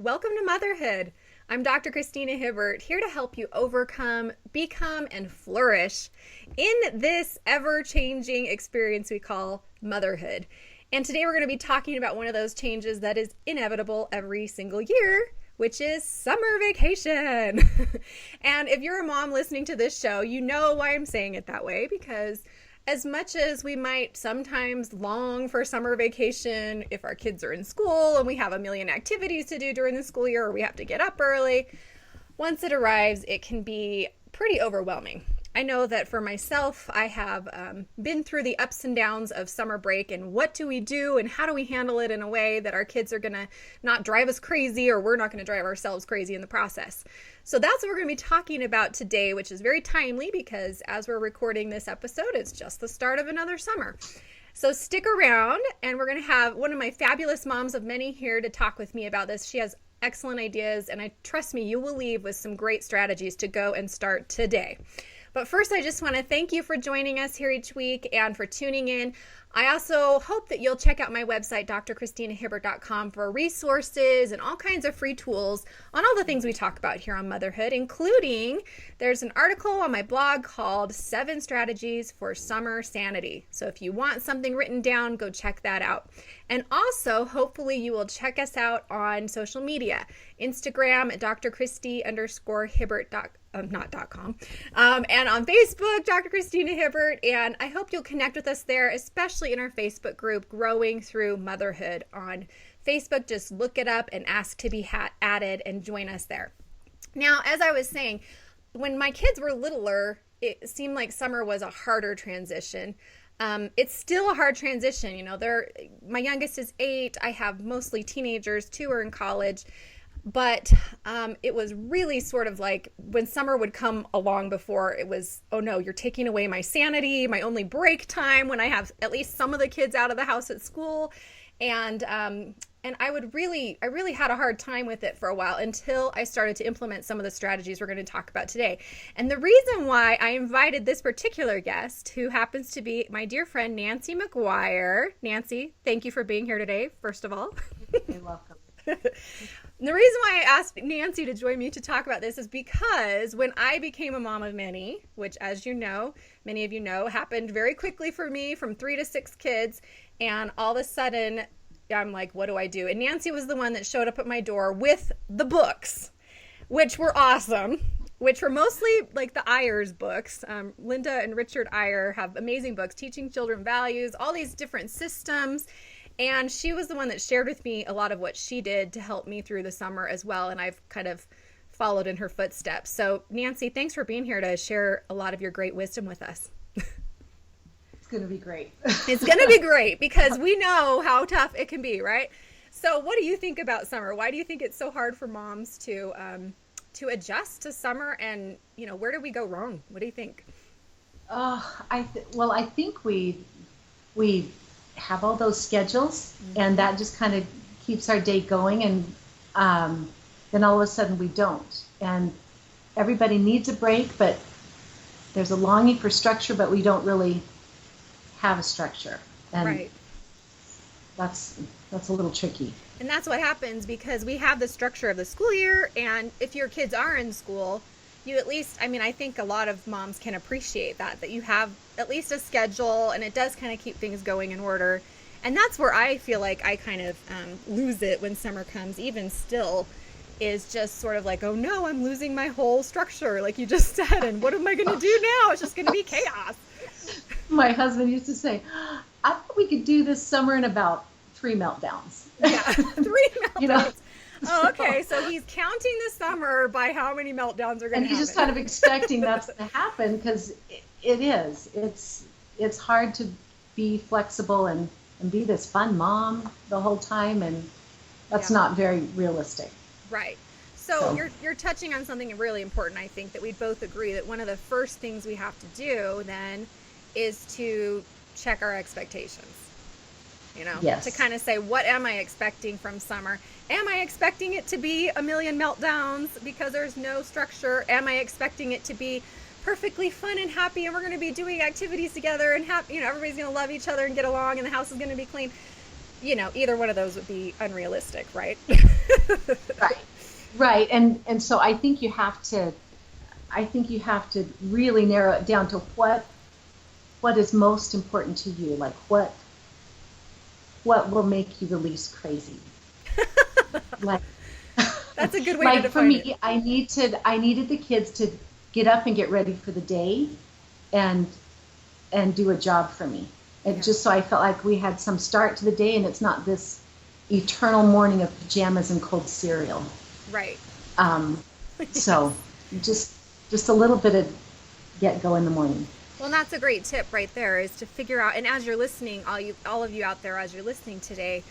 Welcome to Motherhood. I'm Dr. Christina Hibbert, here to help you overcome, become, and flourish in this ever-changing experience we call motherhood. And today we're going to be talking about one of those changes that is inevitable every single year, which is summer vacation. And if you're a mom listening to this show, you know why I'm saying it that way, because as much as we might sometimes long for summer vacation if our kids are in school and we have a million activities to do during the school year, or we have to get up early, once it arrives, it can be pretty overwhelming. I know that for myself, I have been through the ups and downs of summer break and what do we do and how do we handle it in a way that our kids are going to not drive us crazy or we're not going to drive ourselves crazy in the process. So that's what we're going to be talking about today, which is very timely because as we're recording this episode, it's just the start of another summer. So stick around and we're going to have one of my fabulous moms of many here to talk with me about this. She has excellent ideas and trust me, you will leave with some great strategies to go and start today. But first, I just want to thank you for joining us here each week and for tuning in. I also hope that you'll check out my website, drchristinahibbert.com, for resources and all kinds of free tools on all the things we talk about here on Motherhood, including there's an article on my blog called 7 Strategies for Summer Sanity. So if you want something written down, go check that out. And also, hopefully you will check us out on social media, Instagram at drchristy_hibbert.com. And on Facebook, Dr. Christina Hibbert, and I hope you'll connect with us there, especially in our Facebook group, Growing Through Motherhood on Facebook. Just look it up and ask to be added and join us there. Now, as I was saying, when my kids were littler, it seemed like summer was a harder transition. It's still a hard transition. You know, my youngest is 8. I have mostly teenagers, 2 are in college. But it was really sort of like when summer would come along before, it was, oh no, you're taking away my sanity, my only break time when I have at least some of the kids out of the house at school. And I really had a hard time with it for a while until I started to implement some of the strategies we're going to talk about today. And the reason why I invited this particular guest, who happens to be my dear friend, Nancy McGuire. Nancy, thank you for being here today, first of all. You're welcome. The reason why I asked Nancy to join me to talk about this is because when I became a mom of many, which as you know, many of you know, happened very quickly for me from 3 to 6 kids. And all of a sudden I'm like, what do I do? And Nancy was the one that showed up at my door with the books, which were awesome, which were mostly like the Eyers books. Linda and Richard Eyer have amazing books, teaching children values, all these different systems. And she was the one that shared with me a lot of what she did to help me through the summer as well. And I've kind of followed in her footsteps. So Nancy, thanks for being here to share a lot of your great wisdom with us. It's going to be great. It's going to be great because we know how tough it can be, right? So what do you think about summer? Why do you think it's so hard for moms to adjust to summer? And, you know, where do we go wrong? What do you think? I think we have all those schedules, and that just kind of keeps our day going, and then all of a sudden we don't. And everybody needs a break, but there's a longing for structure, but we don't really have a structure. And right. That's a little tricky. And that's what happens because we have the structure of the school year, and if your kids are in school, you at least, I think a lot of moms can appreciate that you have at least a schedule, and it does kind of keep things going in order. And that's where I feel like I kind of lose it when summer comes, even still, is just sort of like, oh no, I'm losing my whole structure, like you just said, and what am I going to do now? It's just going to be chaos. My husband used to say, I thought we could do this summer in about 3 meltdowns. Yeah, 3 meltdowns. You know? Oh, okay. So he's counting the summer by how many meltdowns are going to happen. And he's just kind of expecting that's going to happen because it is. It's hard to be flexible and be this fun mom the whole time, and that's not very realistic. Right. So you're touching on something really important. I think that we both agree that one of the first things we have to do then is to check our expectations. You know, yes. To kind of say, what am I expecting from summer? Am I expecting it to be a million meltdowns because there's no structure? Am I expecting it to be perfectly fun and happy and we're going to be doing activities together and everybody's going to love each other and get along and the house is going to be clean? either one of those would be unrealistic, right? Right. Right. And so I think you have to really narrow it down to what is most important to you, like what will make you the least crazy. Like That's a good way to like for define it. me, I needed the kids to get up and get ready for the day and do a job for me. And Yeah. just so I felt like we had some start to the day and it's not this eternal morning of pajamas and cold cereal. Right. Um, Yes. so just a little bit of get go in the morning. Well, and that's a great tip right there, is to figure out, and as you're listening, all of you out there, as you're listening today,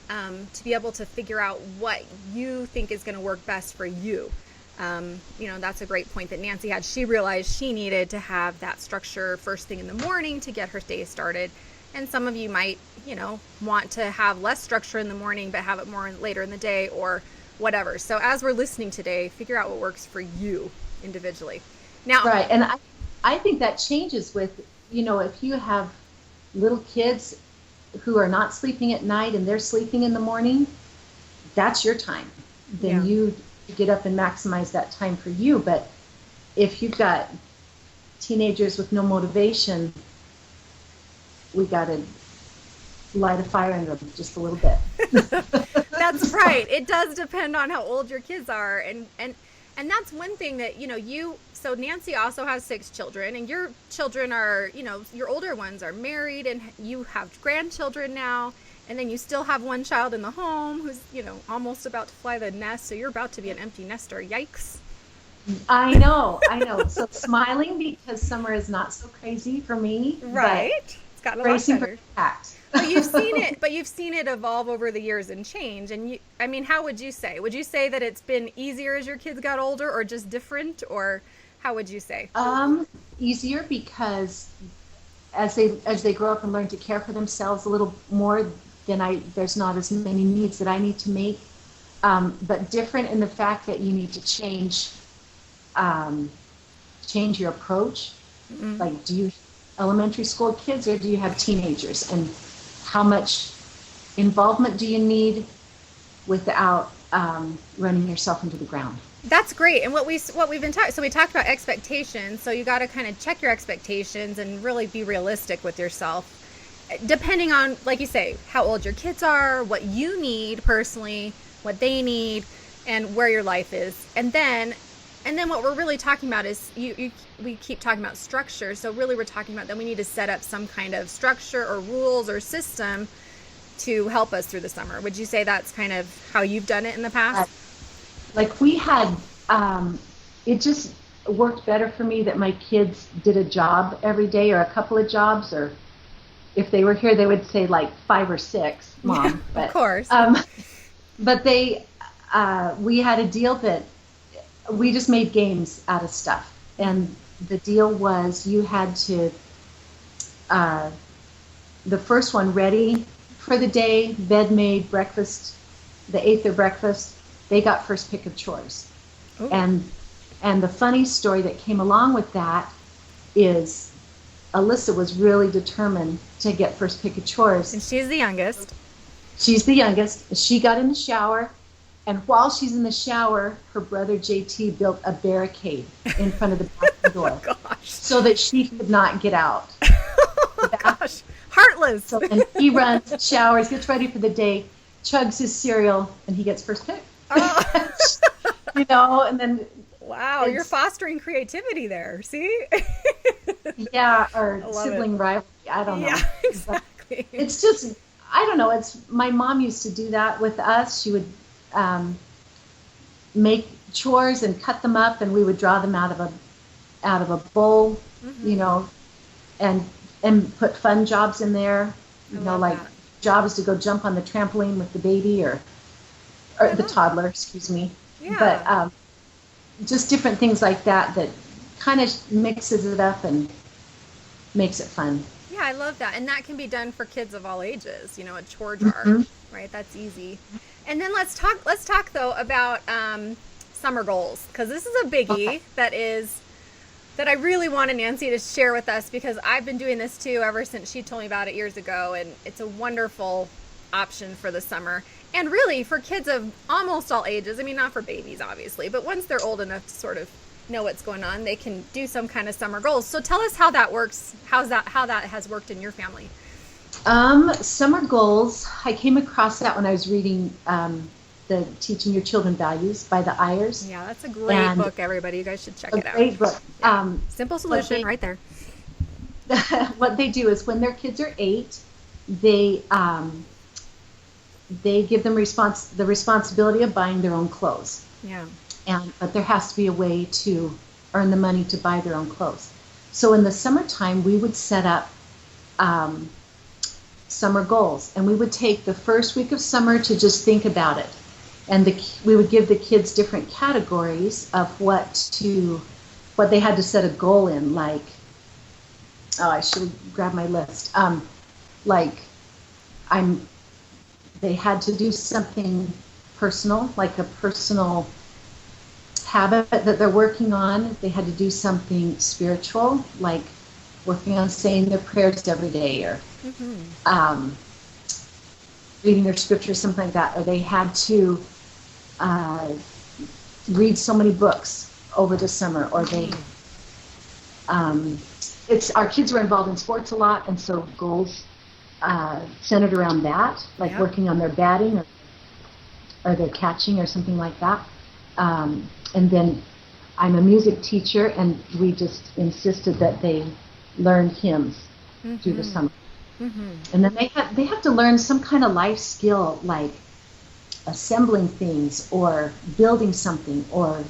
to be able to figure out what you think is going to work best for you. That's a great point that Nancy had. She realized she needed to have that structure first thing in the morning to get her day started. And some of you might, want to have less structure in the morning, but have it more later in the day or whatever. So as we're listening today, figure out what works for you individually. Now, Right. And I think that changes with, if you have little kids who are not sleeping at night and they're sleeping in the morning, that's your time. Then Yeah. you get up and maximize that time for you. But if you've got teenagers with no motivation, we got to light a fire in them just a little bit. that's right. It does depend on how old your kids are, and that's one thing that so Nancy also has 6 children, and your children are, your older ones are married and you have grandchildren now, and then you still have one child in the home who's, almost about to fly the nest, so you're about to be an empty nester. Yikes. I know. So smiling because summer is not so crazy for me, Right. It's gotten a lot bracing for better. impact. But you've seen it evolve over the years and change. And how would you say? Would you say that it's been easier as your kids got older, or just different, or how would you say? Easier because as they grow up and learn to care for themselves a little more, there's not as many needs that I need to make. But different in the fact that you need to change your approach. Mm-hmm. Like, do you elementary school kids or do you have teenagers, and how much involvement do you need without running yourself into the ground? That's great. And what we've been talking, so we talked about expectations. So you got to kind of check your expectations and really be realistic with yourself, depending on, like you say, how old your kids are, what you need personally, what they need, and where your life is. And then what we're really talking about is we keep talking about structure. So really we're talking about that we need to set up some kind of structure or rules or system to help us through the summer. Would you say that's kind of how you've done it in the past? Like we had, it just worked better for me that my kids did a job every day or a couple of jobs, or if they were here, they would say like 5 or 6, Mom. Yeah, but, of course. But we had a deal that we just made games out of stuff. And the deal was you had to, the first one ready for the day, bed made, breakfast, they ate their breakfast, they got first pick of chores. Ooh. And the funny story that came along with that is Alyssa was really determined to get first pick of chores. And she's the youngest. She's the youngest. She got in the shower, and while she's in the shower, her brother JT built a barricade in front of the bathroom door Gosh. so that she could not get out. Oh, gosh. Heartless. So then he runs, showers, gets ready for the day, chugs his cereal, and he gets first pick. Oh. And then Wow, you're fostering creativity there. See? yeah, or I love sibling rivalry. I don't know. Yeah, exactly. It's just, I don't know. It's my mom used to do that with us. She would make chores and cut them up, and we would draw them out of a bowl, Mm-hmm. and put fun jobs in there. Love Like that. job is to go jump on the trampoline with the baby or the toddler, excuse me. Yeah. But just different things like that kind of mixes it up and makes it fun. Yeah, I love that. And that can be done for kids of all ages, a chore jar, right? That's easy. And then let's talk though about summer goals, because this is a biggie that I really wanted Nancy to share with us, because I've been doing this too ever since she told me about it years ago, and it's a wonderful option for the summer. And really for kids of almost all ages. I mean, not for babies, obviously, but once they're old enough to sort of know what's going on, they can do some kind of summer goals. So tell us how that works. How that has worked in your family? Summer goals. I came across that when I was reading the Teaching Your Children Values by the Ayers. Yeah, that's a great book, everybody. You guys should check it out. Great book. Yeah. Simple solution right there. What they do is when their kids are 8, they give them the responsibility of buying their own clothes. Yeah. But there has to be a way to earn the money to buy their own clothes. So in the summertime, we would set up summer goals, and we would take the first week of summer to just think about it. And we would give the kids different categories of what they had to set a goal in, like, I should have grabbed my list. They had to do something personal, like a personal habit that they're working on. They had to do something spiritual, like working on saying their prayers every day, or reading their scriptures, something like that. Or they had to read so many books over the summer, or they our kids were involved in sports a lot, and so goals centered around that, like working on their batting or their catching or something like that. And then I'm a music teacher, and we just insisted that they learn hymns through the summer. And then they have to learn some kind of life skill, like assembling things or building something or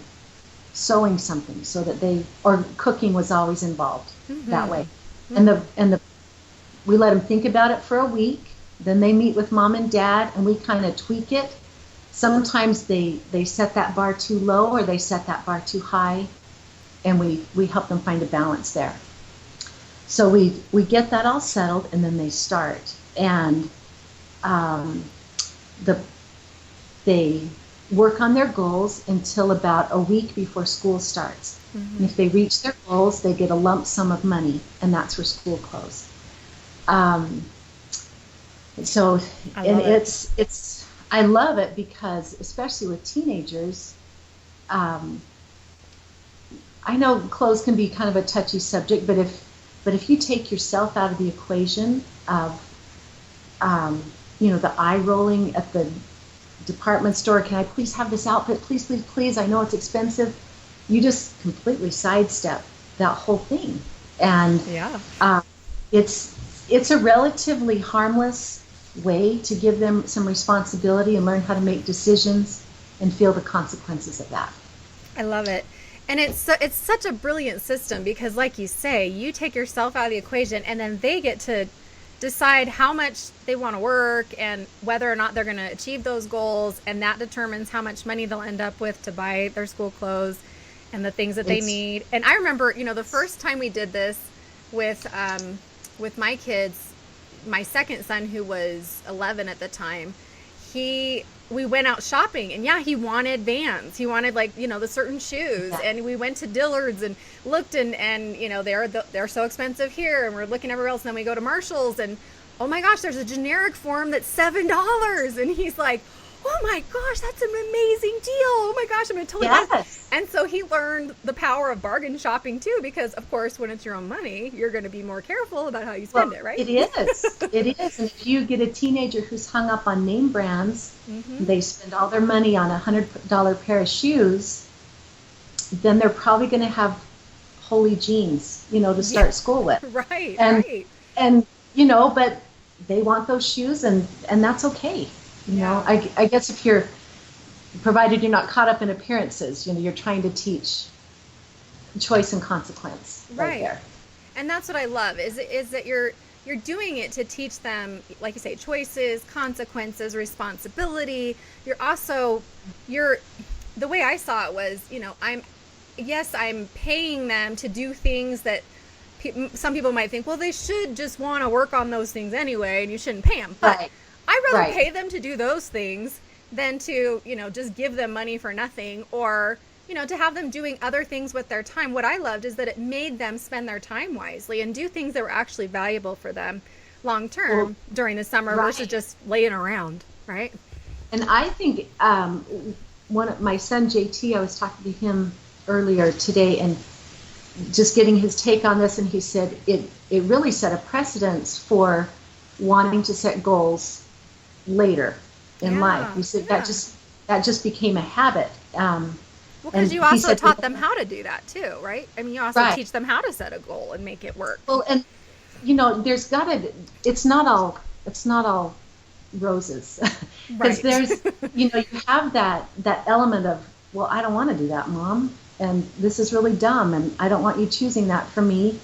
sewing something, so that or cooking was always involved that way. And we let them think about it for a week. Then they meet with mom and dad, and we kind of tweak it. Sometimes they set that bar too low, or they set that bar too high, and we help them find a balance there. So we get that all settled, and then they start. And they work on their goals until about a week before school starts. And if they reach their goals, they get a lump sum of money, and that's where school closes. I love it because, especially with teenagers, I know clothes can be kind of a touchy subject, but if you take yourself out of the equation of, the eye rolling at the department store, can I please have this outfit? Please, please, please. I know it's expensive. You just completely sidestep that whole thing, and it's a relatively harmless way to give them some responsibility and learn how to make decisions and feel the consequences of that. I love it. And it's such a brilliant system because, like you say, you take yourself out of the equation, and then they get to decide how much they want to work and whether or not they're going to achieve those goals, and that determines how much money they'll end up with to buy their school clothes and the things that they need. And I remember, the first time we did this with my kids, my second son, who was 11 at the time, we went out shopping, and he wanted Vans. He wanted the certain shoes, and we went to Dillard's and looked, and they're so expensive here, and we're looking everywhere else. And then we go to Marshall's, and oh my gosh, there's a generic form that's $7, and he's like, oh my gosh, that's an amazing deal. Oh my gosh, I'm going to totally buy this. And so he learned the power of bargain shopping too, because of course, when it's your own money, you're going to be more careful about how you spend it, right? It is. It is. And if you get a teenager who's hung up on name brands, they spend all their money on $100 pair of shoes, then they're probably going to have holy jeans, to start school with. Right. And but they want those shoes, and that's okay. I guess if provided you're not caught up in appearances, you're trying to teach choice and consequence right there. And that's what I love is that you're doing it to teach them, like you say, choices, consequences, responsibility. The way I saw it was, I'm paying them to do things that some people might think, well, they should just want to work on those things anyway, and you shouldn't pay them. But I'd rather pay them to do those things than to, just give them money for nothing, or, to have them doing other things with their time. What I loved is that it made them spend their time wisely and do things that were actually valuable for them, long term during the summer versus just laying around, right? And I think my son JT, I was talking to him earlier today and just getting his take on this, and he said it really set a precedence for wanting to set goals later in life. He said that just became a habit. Well, because you also taught them how to do that too, right? I mean, you also teach them how to set a goal and make it work. Well, and it's not all roses, because there's you have that element of, well, I don't want to do that, Mom, and this is really dumb, and I don't want you choosing that for me.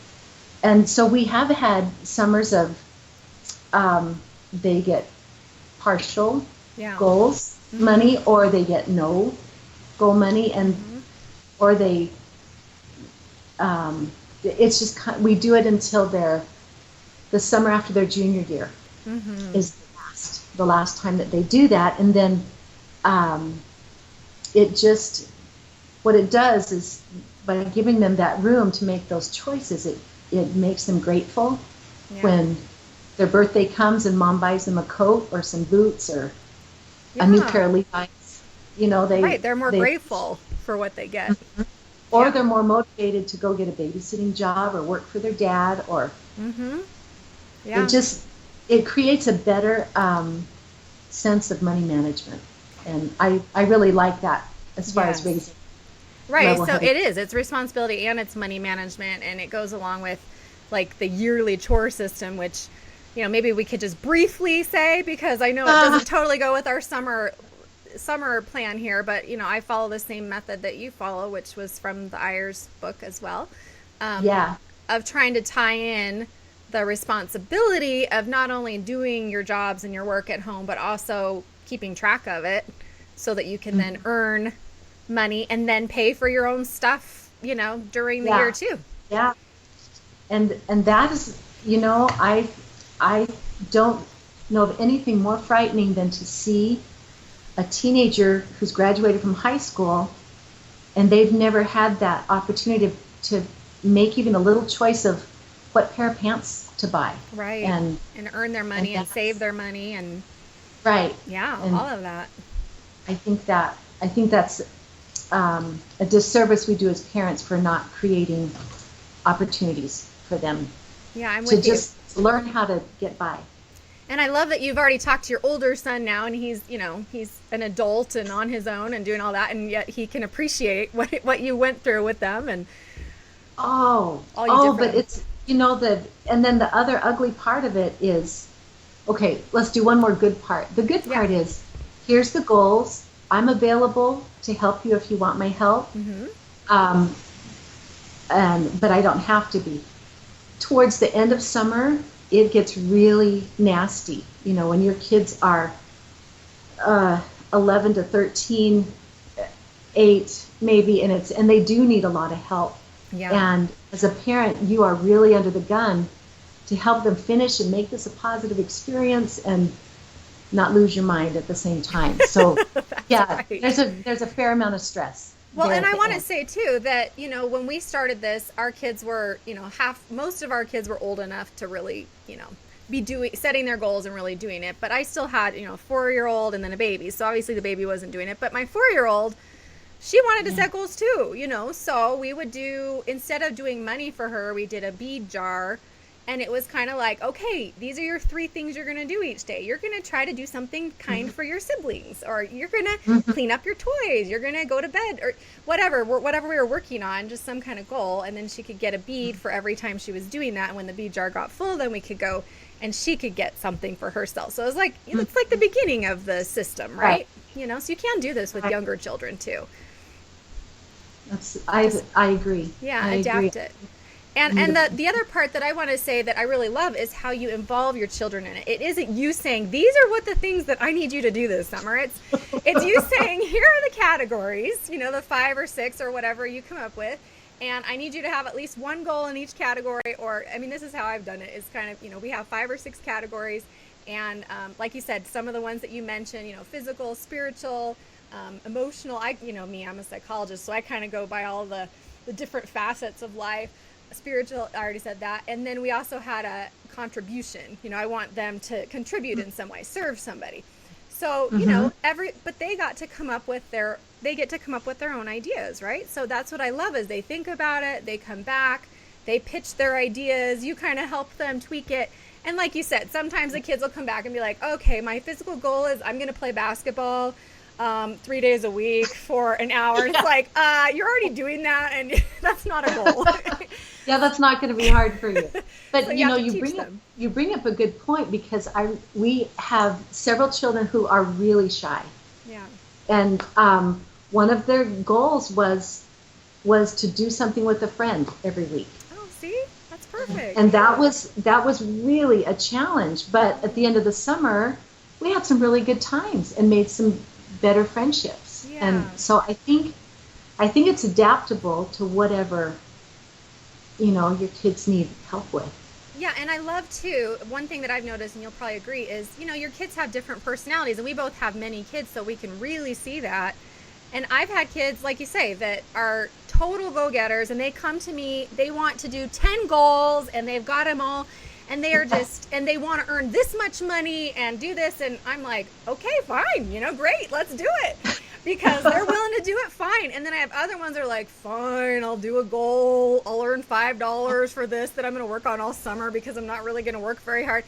And so we have had summers of they get partial goals money, or they get no goal money, and or they it's just we do it until the summer after their junior year is the last time that they do that. And then what it does is, by giving them that room to make those choices, it makes them grateful when their birthday comes and Mom buys them a coat or some boots or a new pair of Levi's. They're more grateful for what they get. Or they're more motivated to go get a babysitting job or work for their dad, or it creates a better sense of money management. And I really like that as far as raising. Right, so it's responsibility and it's money management, and it goes along with like the yearly chore system, which, maybe we could just briefly say, because I know it doesn't totally go with our summer plan here, but I follow the same method that you follow, which was from the Ayers book as well. Of trying to tie in the responsibility of not only doing your jobs and your work at home, but also keeping track of it so that you can then earn money and then pay for your own stuff, during the year too. Yeah. And that is, I don't know of anything more frightening than to see a teenager who's graduated from high school and they've never had that opportunity to make even a little choice of what pair of pants to buy. Right. And earn their money and save their money and and all of that. I think that's a disservice we do as parents for not creating opportunities for them. Yeah, I'm with you. To just learn how to get by. And I love that you've already talked to your older son now, and he's an adult and on his own and doing all that, and yet he can appreciate what you went through with them and but it's and then the other ugly part of it is, okay, let's do one more good part. The good part is, here's the goals. I'm available to help you if you want my help. But I don't have to be. Towards the end of summer, it gets really nasty. When your kids are 11 to 13, 8 maybe, and they do need a lot of help. And as a parent, you are really under the gun to help them finish and make this a positive experience and not lose your mind at the same time. So there's a fair amount of stress. Well, and I want to say too that, when we started this, our kids were, most of our kids were old enough to really, be setting their goals and really doing it. But I still had, a 4-year-old and then a baby. So obviously the baby wasn't doing it. But my 4-year-old, she wanted to set goals too, So we would instead of doing money for her, we did a bead jar. And it was kind of like, okay, these are your 3 things you're going to do each day. You're going to try to do something kind for your siblings, or you're going to clean up your toys. You're going to go to bed, or whatever we were working on, just some kind of goal. And then she could get a bead for every time she was doing that. And when the bead jar got full, then we could go and she could get something for herself. So it was like, it's like the beginning of the system, right? So you can do this with younger children too. I agree. Yeah, adapt it. And the other part that I want to say that I really love is how you involve your children in it. It isn't you saying, these are what the things that I need you to do this summer. It's you saying, here are the categories, the 5 or 6 or whatever you come up with. And I need you to have at least one goal in each category. Or, this is how I've done it. It's kind of, we have 5 or 6 categories. And like you said, some of the ones that you mentioned, physical, spiritual, emotional. I'm a psychologist, so I kind of go by all the different facets of life. spiritual, I already said that. And then we also had a contribution. I want them to contribute in some way, serve somebody. So, but they get to come up with their own ideas, right? So that's what I love is they think about it, they come back, they pitch their ideas, you kind of help them tweak it. And like you said, sometimes the kids will come back and be like, okay, my physical goal is I'm going to play basketball 3 days a week for an hour. It's like, you're already doing that, and that's not a goal. Yeah, that's not going to be hard for you. But So you bring up a good point, because we have several children who are really shy. Yeah. And one of their goals was to do something with a friend every week. Oh, see? That's perfect. And that was really a challenge. But at the end of the summer, we had some really good times and made some better friendships. Yeah. And so I think it's adaptable to whatever your kids need help with. Yeah, and I love too, one thing that I've noticed, and you'll probably agree, is your kids have different personalities, and we both have many kids, so we can really see that. And I've had kids, like you say, that are total go-getters, and they come to me, they want to do 10 goals, and they've got them all, and they are and they want to earn this much money and do this, and I'm like, okay, fine, great, let's do it, because they're willing to do it, fine. And then I have other ones that are like, fine, I'll do a goal, I'll earn $5 for this that I'm going to work on all summer because I'm not really going to work very hard.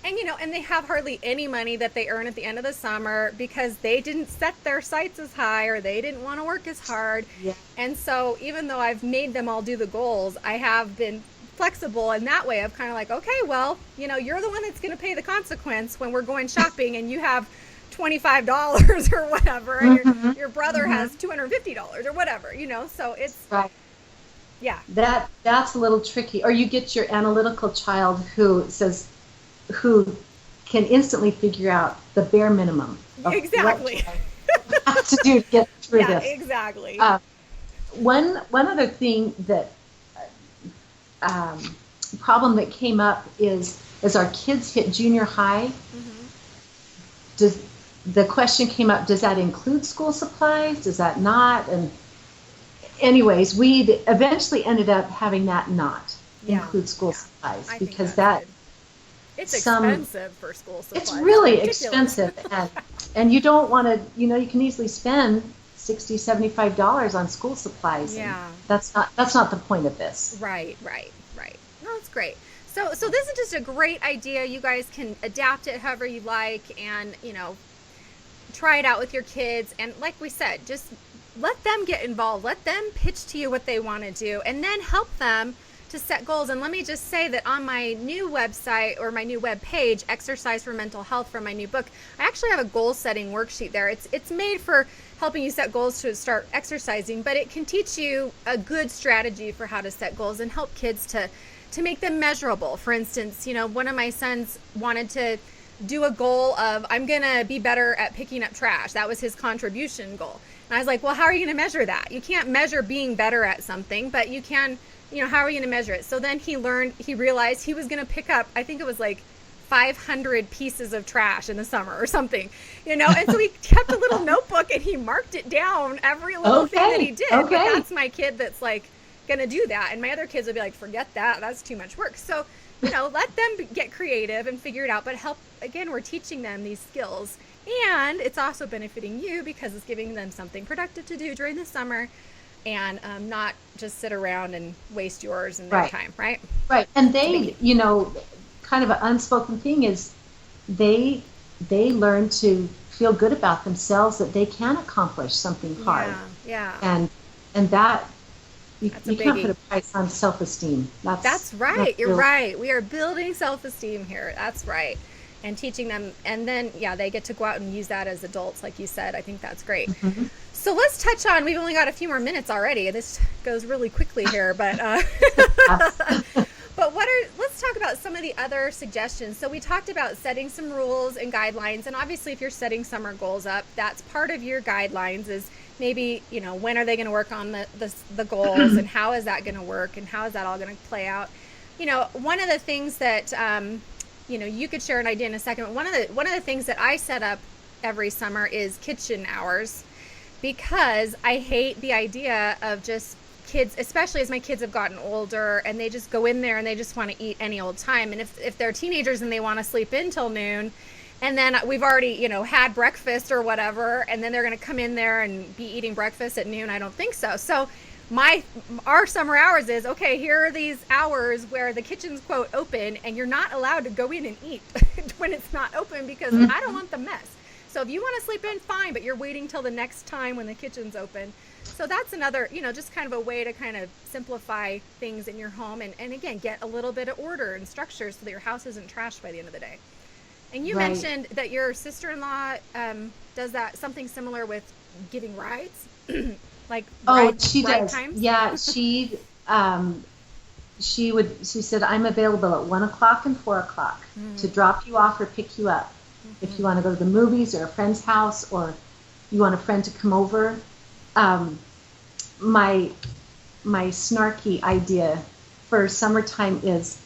And, and they have hardly any money that they earn at the end of the summer because they didn't set their sights as high, or they didn't want to work as hard. Yeah. And so even though I've made them all do the goals, I have been flexible in that way of kind of like, okay, well, you're the one that's going to pay the consequence when we're going shopping and you have $25 or whatever, and your brother has $250 or whatever, so it's right. Yeah. That's a little tricky. Or you get your analytical child who can instantly figure out the bare minimum of exactly what you have to do to get through this. Yeah, exactly. One other thing that problem that came up is as our kids hit junior high, the question came up, does that include school supplies? Does that not? And anyways, we eventually ended up having that not include school supplies, because it's expensive for school supplies. It's really expensive, and you don't want to, you can easily spend $60, $75 on school supplies. Yeah. That's not the point of this. Right. No, it's great. So this is just a great idea. You guys can adapt it however you like, and try it out with your kids. And like we said, just let them get involved. Let them pitch to you what they want to do, and then help them to set goals. And let me just say that on my new website, or my new web page, Exercise for Mental Health, from my new book, I actually have a goal setting worksheet there. It's made for helping you set goals to start exercising, but it can teach you a good strategy for how to set goals and help kids to make them measurable. For instance, one of my sons wanted to do a goal of, I'm going to be better at picking up trash. That was his contribution goal. And I was like, well, how are you going to measure that? You can't measure being better at something, but you can, how are you going to measure it? So then he realized he was going to pick up, I think it was like 500 pieces of trash in the summer or something, and so he kept a little notebook and he marked it down, every little thing that he did. Okay. But that's my kid that's like going to do that. And my other kids would be like, forget that. That's too much work. So, let them get creative and figure it out, but we're teaching them these skills, and it's also benefiting you because it's giving them something productive to do during the summer, and not just sit around and waste yours and their time. Right. Right. And they, kind of an unspoken thing is they learn to feel good about themselves, that they can accomplish something hard. Yeah. And that, you can't biggie. put a price on self-esteem. That's right. You're right. We are building self-esteem here. That's right. And teaching them, and then they get to go out and use that as adults, like you said. I think that's great. So let's touch on, we've only got a few more minutes already. This goes really quickly here, but but let's talk about some of the other suggestions. So we talked about setting some rules and guidelines, and obviously if you're setting summer goals up, that's part of your guidelines is maybe, when are they going to work on the goals, and how is that going to work, and how is that all going to play out? One of the things that, you could share an idea in a second, but one of the things that I set up every summer is kitchen hours, because I hate the idea of just kids, especially as my kids have gotten older, and they just go in there and they just want to eat any old time. And if they're teenagers and they want to sleep in till noon, and then we've already, had breakfast or whatever, and then they're going to come in there and be eating breakfast at noon, I don't think so. So our summer hours is, okay, here are these hours where the kitchen's quote open, and you're not allowed to go in and eat when it's not open, because I don't want the mess. So if you want to sleep in, fine, but you're waiting till the next time when the kitchen's open. So that's another, just kind of a way to kind of simplify things in your home, and again, get a little bit of order and structure so that your house isn't trashed by the end of the day. And you mentioned that your sister-in-law does that, something similar with giving rides. Like she ride does. Times? Yeah, she said, I'm available at 1:00 and 4:00 to drop you off or pick you up. If you want to go to the movies or a friend's house, or you want a friend to come over. My snarky idea for summertime is,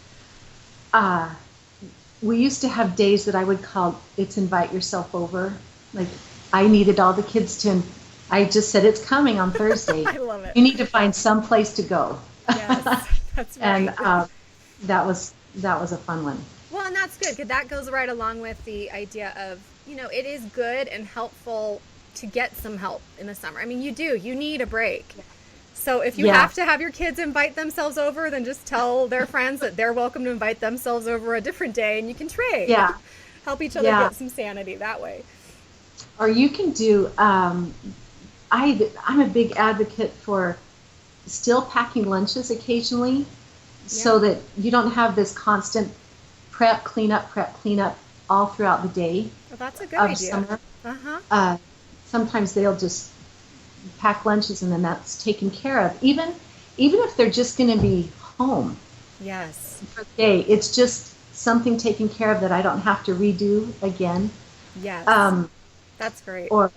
we used to have days that I would call, it's invite yourself over. Like, I needed all the kids to, I just said, it's coming on Thursday. I love it. You need to find some place to go. Yes, that's right. And that was a fun one. Well, and that's good, because that goes right along with the idea of, it is good and helpful to get some help in the summer. I mean, you need a break. So if you have to have your kids invite themselves over, then just tell their friends that they're welcome to invite themselves over a different day, and you can trade. Yeah. Help each other get some sanity that way. Or you can do, I'm a big advocate for still packing lunches occasionally, so that you don't have this constant prep, clean up all throughout the day. Well, that's a good idea. Summer. Sometimes they'll just pack lunches and then that's taken care of. Even if they're just going to be home. Yes. For the day, it's just something taken care of that I don't have to redo again. Yes. That's great. Or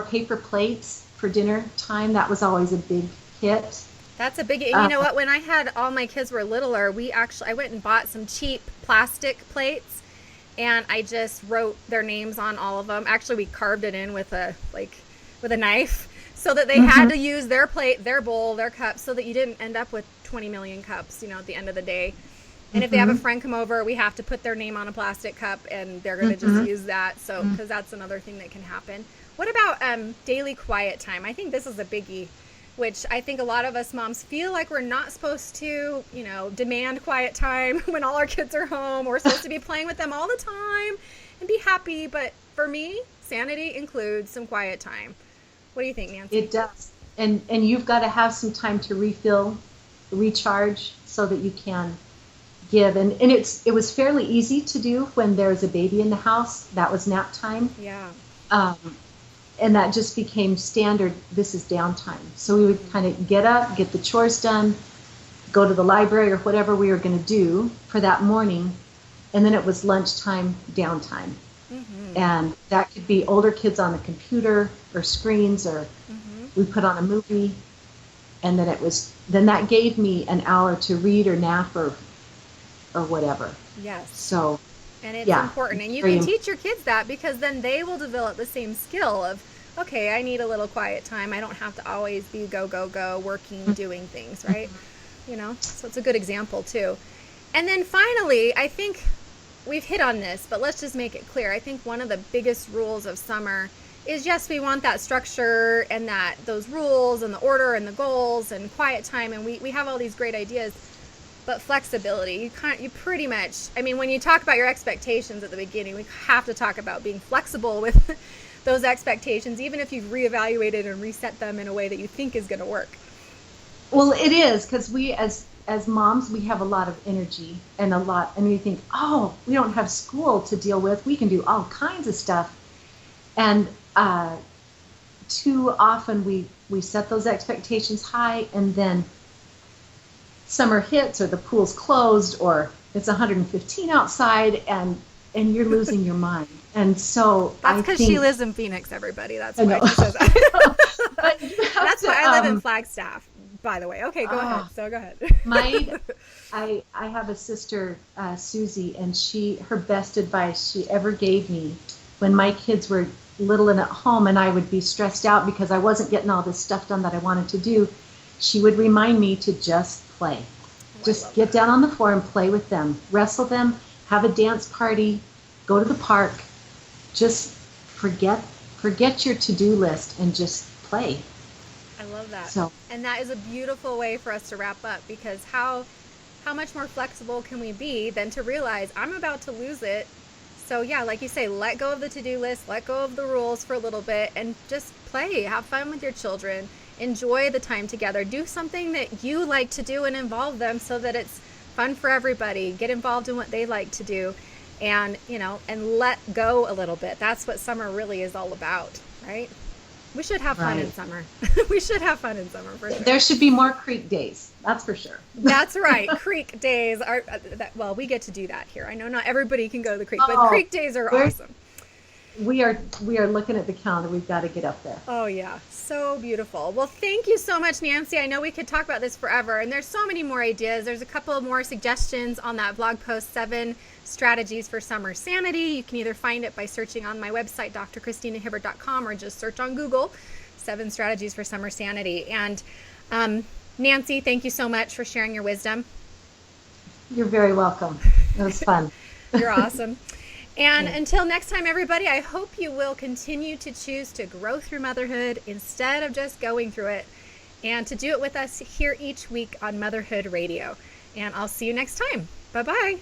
paper plates for dinner time. That was always a big hit. That's a big, you know what, when I had all my kids were littler, I went and bought some cheap plastic plates, and I just wrote their names on all of them. Actually, we carved it in with a knife, so that they had to use their plate, their bowl, their cup, so that you didn't end up with 20 million cups, at the end of the day. And if they have a friend come over, we have to put their name on a plastic cup, and they're going to just use that. So, because that's another thing that can happen. What about daily quiet time? I think this is a biggie, which I think a lot of us moms feel like we're not supposed to, demand quiet time when all our kids are home. We're supposed to be playing with them all the time and be happy. But for me, sanity includes some quiet time. What do you think, Nancy? It does. And you've got to have some time to refill, recharge, so that you can give. And it was fairly easy to do when there was a baby in the house. That was nap time. Yeah. And that just became standard. This is downtime. So we would kind of get up, get the chores done, go to the library or whatever we were going to do for that morning. And then it was lunchtime, downtime. And that could be older kids on the computer or screens, or we put on a movie. And then that gave me an hour to read or nap or whatever. Yes. So. And it's important. And you can teach your kids that, because then they will develop the same skill of, okay, I need a little quiet time. I don't have to always be go, working, doing things, right? So it's a good example too. And then finally, I think we've hit on this, but let's just make it clear. I think one of the biggest rules of summer is, yes, we want that structure and those rules and the order and the goals and quiet time. And we have all these great ideas. But flexibility, you pretty much, when you talk about your expectations at the beginning, we have to talk about being flexible with those expectations, even if you've reevaluated and reset them in a way that you think is going to work. Well, it is, because we as moms, we have a lot of energy and we think, oh, we don't have school to deal with. We can do all kinds of stuff. And too often we set those expectations high, and then summer hits, or the pool's closed, or it's 115 outside, and you're losing your mind. And so that's because she lives in Phoenix, everybody. That's why she says that. That's why I live in Flagstaff, by the way. Okay, go ahead. So go ahead. I have a sister, Susie, and her best advice she ever gave me when my kids were little and at home, and I would be stressed out because I wasn't getting all this stuff done that I wanted to do. she would remind me to just play. Just get down on the floor and play with them, wrestle them, have a dance party, go to the park. Just forget your to-do list and just play. I love that. So, and that is a beautiful way for us to wrap up, because how much more flexible can we be than to realize I'm about to lose it. So yeah, like you say, let go of the to-do list, let go of the rules for a little bit, and just play, have fun with your children, enjoy the time together, do something that you like to do and involve them so that it's fun for everybody. Get involved in what they like to do, and and let go a little bit. That's what summer really is all about, right? We should have fun in summer. We should have fun in summer, for sure. There should be more creek days. That's for sure. That's right. Creek days are, well, we get to do that here. I know not everybody can go to the creek, but creek days are awesome. We are looking at the calendar. We've got to get up there. Oh, yeah. So beautiful. Well, thank you so much, Nancy. I know we could talk about this forever, and there's so many more ideas. There's a couple of more suggestions on that blog post, 7 strategies for summer sanity. You can either find it by searching on my website, drchristinahibbert.com, or just search on Google, 7 strategies for summer sanity. And Nancy, thank you so much for sharing your wisdom. You're very welcome. It was fun. You're awesome. And until next time, everybody, I hope you will continue to choose to grow through motherhood instead of just going through it, and to do it with us here each week on Motherhood Radio. And I'll see you next time. Bye-bye.